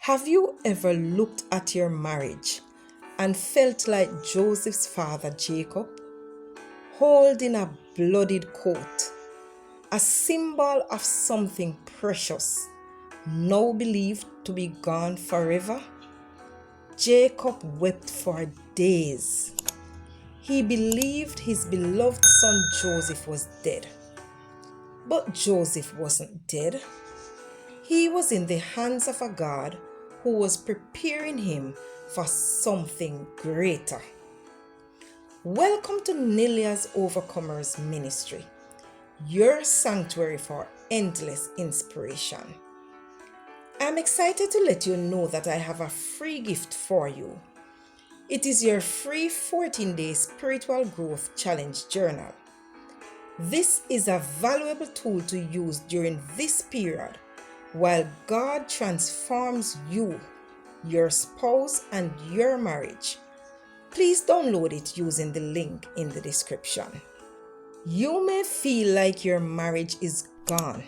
Have you ever looked at your marriage and felt like Joseph's father Jacob, holding a bloodied coat, a symbol of something precious, now believed to be gone forever? Jacob wept for days. He believed his beloved son Joseph was dead. But Joseph wasn't dead. He was in the hands of a God who was preparing him for something greater. Welcome to Nilia's Overcomers Ministry, your sanctuary for endless inspiration. I'm excited to let you know that I have a free gift for you. It is your free 14-day spiritual growth challenge journal. This is a valuable tool to use during this period while God transforms you, your spouse, and your marriage. Please download it using the link in the description. You may feel like your marriage is gone.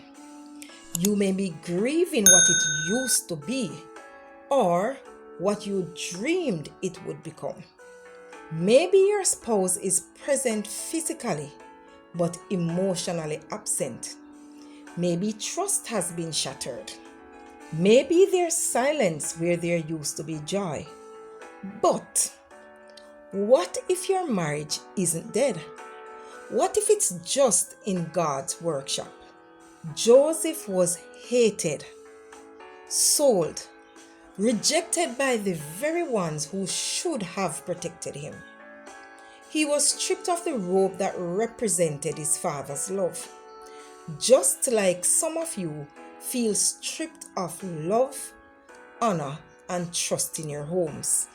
You may be grieving what it used to be or what you dreamed it would become. Maybe your spouse is present physically but emotionally absent. Maybe trust has been shattered. Maybe there's silence where there used to be joy. But what if your marriage isn't dead? What if it's just in God's workshop? Joseph was hated, sold, rejected by the very ones who should have protected him. He was stripped of the robe that represented his father's love. Just like some of you feel stripped of love, honor, and trust in your homes.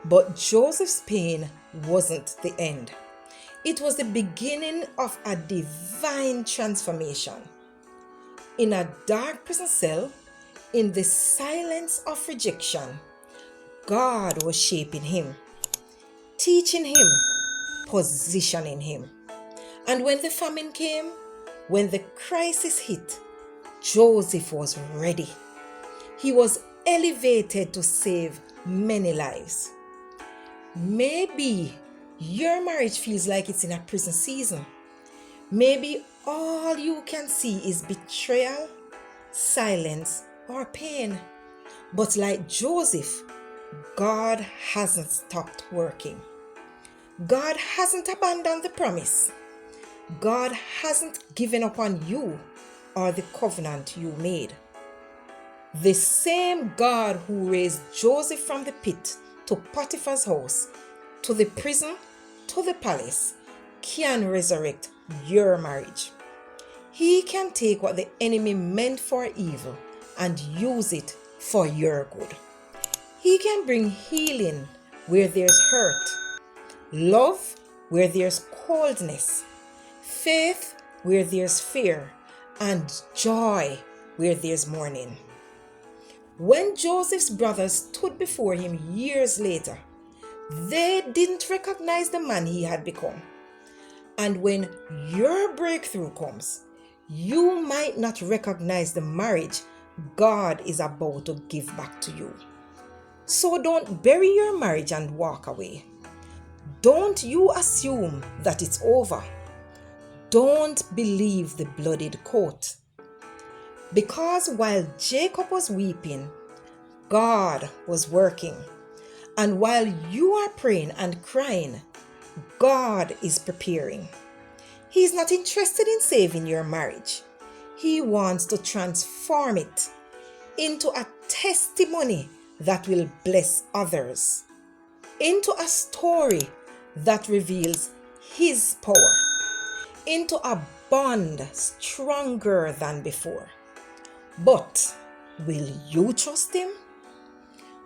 But Joseph's pain wasn't the end. It was the beginning of a divine transformation. In a dark prison cell, in the silence of rejection, God was shaping him, teaching him, positioning him. And when the famine came, when the crisis hit, Joseph was ready. He was elevated to save many lives. Maybe your marriage feels like it's in a prison season. Maybe all you can see is betrayal, silence, or pain. But like Joseph, God hasn't stopped working. God hasn't abandoned the promise. God hasn't given up on you or the covenant you made. The same God who raised Joseph from the pit to Potiphar's house, to the prison, to the palace, can resurrect your marriage. He can take what the enemy meant for evil and use it for your good. He can bring healing where there's hurt, love where there's coldness, faith where there's fear, and joy where there's mourning. When Joseph's brothers stood before him years later, they didn't recognize the man he had become. And when your breakthrough comes, you might not recognize the marriage God is about to give back to you. So don't bury your marriage and walk away. Don't you assume that it's over. Don't believe the bloodied coat. Because while Jacob was weeping, God was working. And while you are praying and crying, God is preparing. He's not interested in saving your marriage. He wants to transform it into a testimony that will bless others, into a story that reveals His power, into a bond stronger than before. But will you trust Him?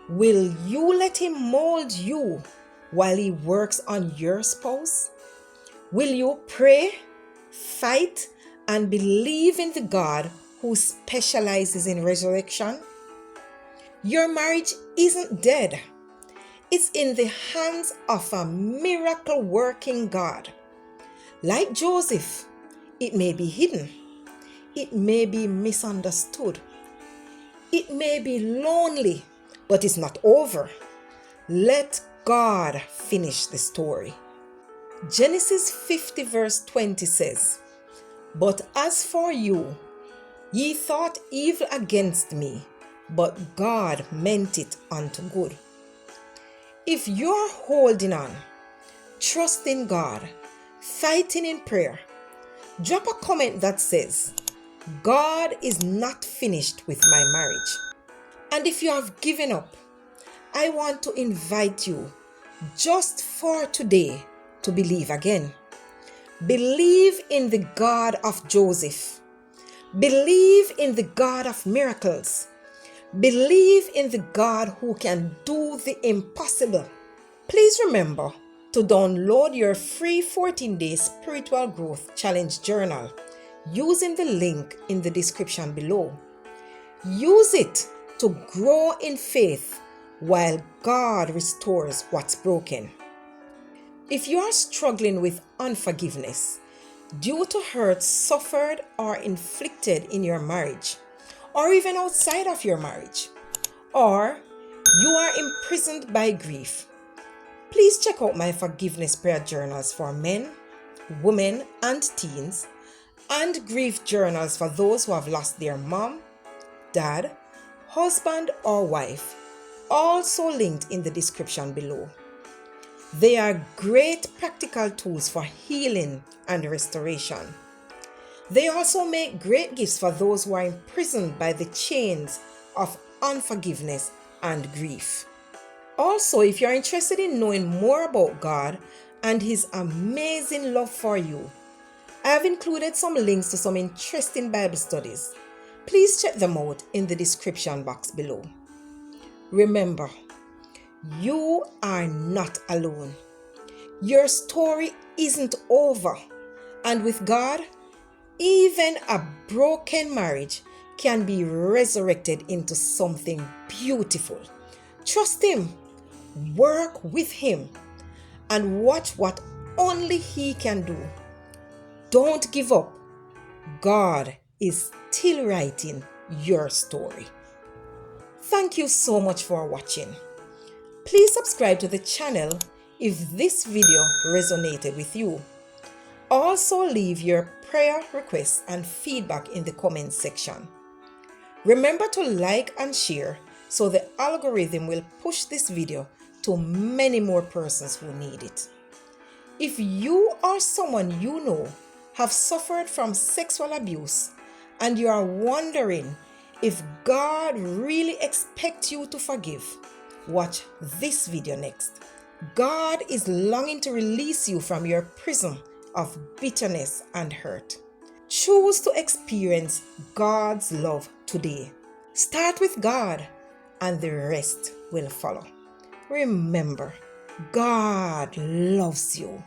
Will you let Him mold you while He works on your spouse? Will you pray, fight, and believe in the God who specializes in resurrection? Your marriage isn't dead. It's in the hands of a miracle-working God. Like Joseph, it may be hidden. It may be misunderstood. It may be lonely, but it's not over. Let God finish the story. Genesis 50 verse 20 says, "But as for you, ye thought evil against me, but God meant it unto good." If you're holding on, trusting God, fighting in prayer, drop a comment that says, "God is not finished with my marriage." And if you have given up, I want to invite you just for today to believe again. Believe in the God of Joseph. Believe in the God of miracles. Believe in the God who can do the impossible. Please remember to download your free 14-day spiritual growth challenge journal using the link in the description below. Use it to grow in faith while God restores what's broken. If you are struggling with unforgiveness due to hurt suffered or inflicted in your marriage, or even outside of your marriage, or you are imprisoned by grief, please check out my forgiveness prayer journals for men, women, and teens, and grief journals for those who have lost their mom, dad, husband, or wife, also linked in the description below. They are great practical tools for healing and restoration. They also make great gifts for those who are imprisoned by the chains of unforgiveness and grief. Also, if you're interested in knowing more about God and His amazing love for you, I have included some links to some interesting Bible studies. Please check them out in the description box below. Remember, you are not alone. Your story isn't over. And with God, even a broken marriage can be resurrected into something beautiful. Trust Him, work with Him, and watch what only He can do. Don't give up. God is still writing your story. Thank you so much for watching. Please subscribe to the channel if this video resonated with you. Also leave your prayer requests and feedback in the comments section. Remember to like and share so the algorithm will push this video to many more persons who need it. If you or someone you know have suffered from sexual abuse and you are wondering if God really expects you to forgive, watch this video next. God is longing to release you from your prison of bitterness and hurt. Choose to experience God's love today. Start with God and the rest will follow. Remember, God loves you.